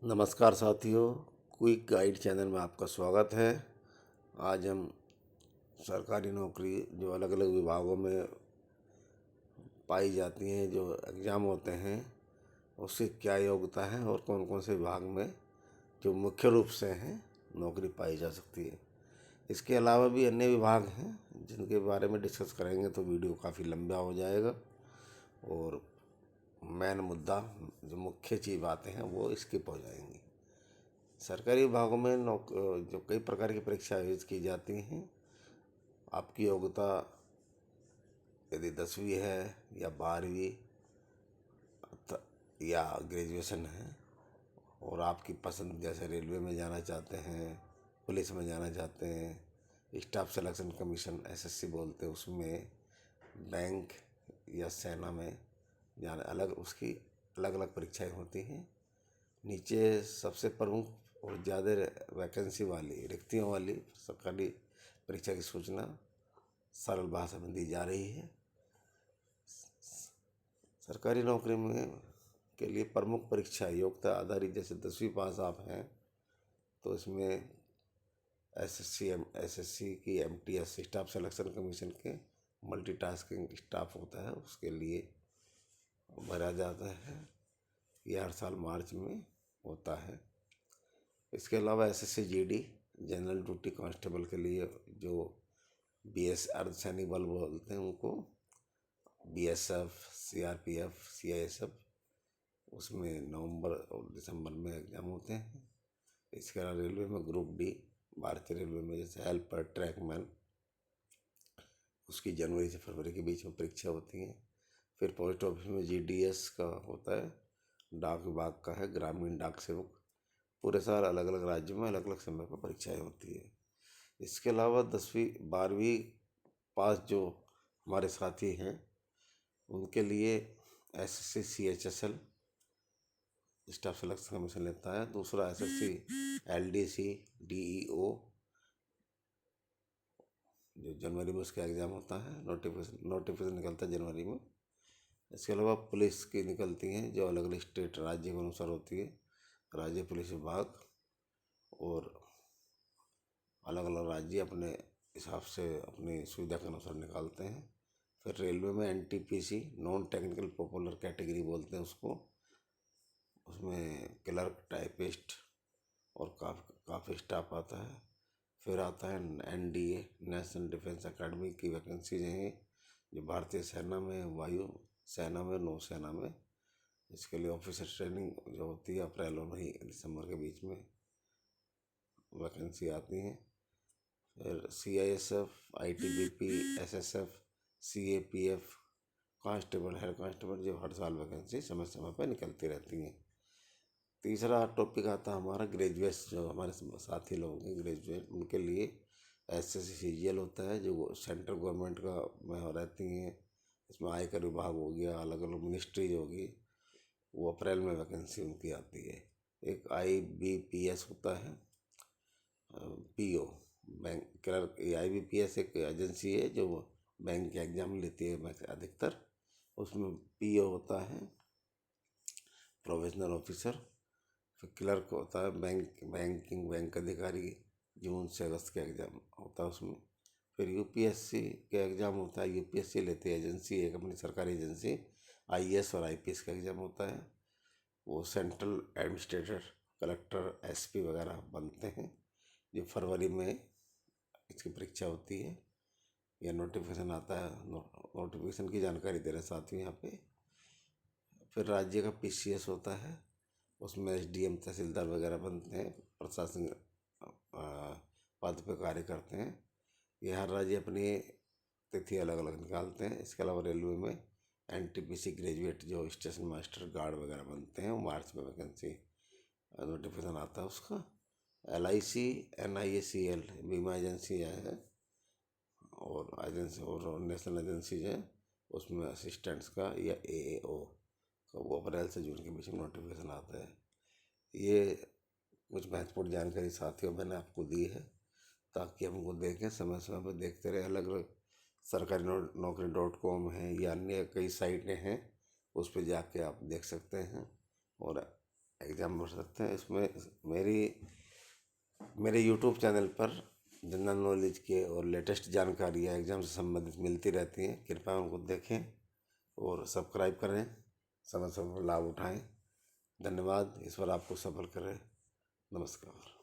नमस्कार साथियों, quick guide channel में आपका स्वागत है। आज हम सरकारी नौकरी जो अलग अलग विभागों में पाई जाती हैं, जो एग्ज़ाम होते हैं, उसकी क्या योग्यता है और कौन कौन से विभाग में जो मुख्य रूप से हैं नौकरी पाई जा सकती है। इसके अलावा भी अन्य विभाग हैं जिनके बारे में डिस्कस करेंगे तो वीडियो काफ़ी लंबा हो जाएगा और मेन मुद्दा जो मुख्य चीज़ बातें हैं वो स्किप हो जाएंगी। सरकारी विभागों में जो कई प्रकार की परीक्षा आयोजित की जाती हैं। आपकी योग्यता यदि 10वीं है या 12वीं या ग्रेजुएशन है और आपकी पसंद जैसे रेलवे में जाना चाहते हैं, पुलिस में जाना चाहते हैं, स्टाफ सिलेक्शन कमीशन एसएससी बोलते हैं, उसमें बैंक या सेना में जाना अलग उसकी अलग अलग परीक्षाएं होती हैं। नीचे सबसे प्रमुख और ज़्यादा वैकेंसी वाली रिक्तियों वाली सरकारी परीक्षा की सूचना सरल भाषा में दी जा रही है। सरकारी नौकरी में के लिए प्रमुख परीक्षा योग्यता आधारित, जैसे 10वीं पास आप हैं तो इसमें एसएससी की एमटीएस स्टाफ सिलेक्शन कमीशन के मल्टीटास्किंग स्टाफ होता है, उसके लिए भरा जाता है। यह हर साल मार्च में होता है। इसके अलावा SSC GD general duty constable के लिए जो बीएस अर्धसैनिक बल बोलते हैं उनको, बीएसएफ, सीआरपीएफ, सीआईएसएफ, उसमें नवंबर और दिसंबर में एग्जाम होते हैं। इसके अलावा रेलवे में ग्रुप डी, भारतीय रेलवे में जैसे हेल्पर, ट्रैकमैन, उसकी जनवरी से फरवरी के बीच में परीक्षा होती है। फिर पोस्ट ऑफिस में जीडीएस का होता है, डाक विभाग का है, ग्रामीण डाक सेवक। पूरे साल अलग अलग राज्यों में अलग अलग समय पर परीक्षाएं होती है। इसके अलावा 10वीं 12वीं पास जो हमारे साथी हैं उनके लिए SSC CHSL staff selection commission लेता है। दूसरा एसएससी एलडीसी डीईओ जो जनवरी में उसका एग्ज़ाम होता है, नोटिफिकेशन निकलता है जनवरी में। इसके अलावा पुलिस की निकलती हैं जो अलग अलग स्टेट राज्य के अनुसार होती है, राज्य पुलिस विभाग, और अलग अलग राज्य अपने हिसाब से अपनी सुविधा के अनुसार निकालते हैं। फिर रेलवे में NTPC non technical popular category बोलते हैं उसको, उसमें क्लर्क, टाइपिस्ट और काफ़ी स्टाफ आता है। फिर आता है एनडीए नेशनल डिफेंस एकेडमी की वैकेंसीज हैं जो भारतीय सेना में, वायु सेना में, नौसेना में। इसके लिए ऑफिसर ट्रेनिंग जो होती है अप्रैल और मई दिसंबर के बीच में वैकेंसी आती हैं। फिर CISF, ITBP, SSF, CAPF, constable, head constable, जो हर साल वैकेंसी समय समय पर निकलती रहती हैं। तीसरा टॉपिक आता है हमारा ग्रेजुएट, जो हमारे साथी लोग हैं ग्रेजुएट, उनके लिए एसएससी सीजीएल होता है जो सेंट्रल गवर्नमेंट का में रहती हैं। इसमें आयकर विभाग हो गया, अलग अलग मिनिस्ट्रीज होगी, वो अप्रैल में वैकेंसी उनकी आती है। एक आईबीपीएस होता है, पीओ बैंक क्लर्क। आईबीपीएस एक एजेंसी है जो बैंक के एग्जाम लेती है अधिकतर, उसमें पीओ होता है प्रोफेशनल ऑफिसर। फिर क्लर्क होता है बैंक अधिकारी, जून से अगस्त का एग्ज़ाम होता है उसमें। फिर यूपीएससी का एग्ज़ाम होता है, यूपीएससी लेती है एजेंसी, एक अपनी सरकारी एजेंसी, आईएएस और आईपीएस का एग्ज़ाम होता है। वो सेंट्रल एडमिनिस्ट्रेटर, कलेक्टर, एसपी वगैरह बनते हैं, जो फरवरी में इसकी परीक्षा होती है। यह नोटिफिकेशन आता है, नोटिफिकेशन की जानकारी दे रहे साथियों यहाँ पे। फिर राज्य का पीसीएस होता है, उसमें एसडीएम, तहसीलदार वगैरह बनते हैं, प्रशासन पद पे कार्य करते हैं। ये हर राज्य अपनी तिथि अलग अलग निकालते हैं। इसके अलावा रेलवे में एनटीपीसी ग्रेजुएट जो स्टेशन मास्टर, गार्ड वगैरह बनते हैं, वो मार्च में वैकेंसी नोटिफिकेशन आता है उसका। एलआईसी, एनआईएसीएल बीमा एजेंसी है और एजेंसी और नेशनल एजेंसीज हैं, उसमें असिस्टेंट्स का या एएओ का वो अप्रैल से जून के बीच में नोटिफिकेशन आता है। ये कुछ महत्वपूर्ण जानकारी साथियों मैंने आपको दी है ताकि हम उनको देखें, समय समय पर देखते रहे। अलग अलग सरकारी नौकरी.com है या अन्य कई साइटें हैं, उस पर जाके आप देख सकते हैं और एग्ज़ाम भर सकते हैं। इसमें मेरे यूट्यूब चैनल पर जनरल नॉलेज के और लेटेस्ट जानकारियाँ एग्ज़ाम से संबंधित मिलती रहती हैं। कृपया उनको देखें और सब्सक्राइब करें, समय समय पर लाभ उठाएं। धन्यवाद। ईश्वर आपको सफल करे। नमस्कार।